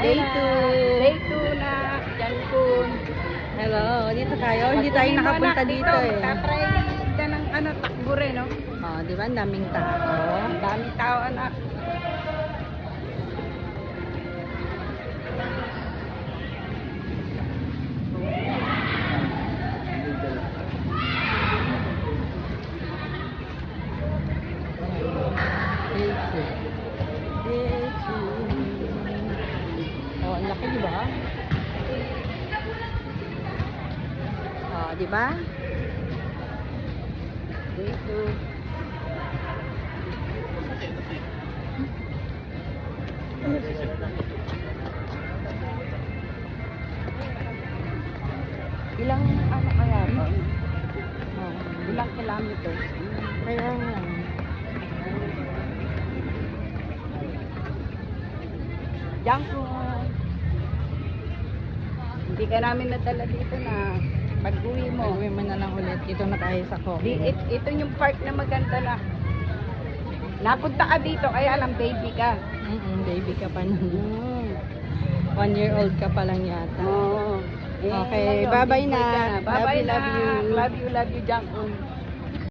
Day 2. Day 2 na. Cancun. Hello, dito tayo. Hindi tayo nakapunta dito eh. Magta-try ka ng takbo rin, no? Oh, di ba? Ang daming tao. Ang daming tao, anak. Oh, ang laki, di ba? Oh, di ba? Dito. Ilang kaya ba? Oh, Ilang kilometers? kaya nga. Cancun. Hindi ka namin nadala dito na pag-uwi mo. Pag-uwi mo na lang ulit. Dito na tayo sa Coco. Ito yung park na maganda na. Napunta ka dito, kaya lang baby ka. Baby ka pa nun. 1-year-old ka pa lang yata. Oo. Okay, ngayon, bye-bye big boy na. ka Bye-bye Love you, na. love you. Love you, Cancun.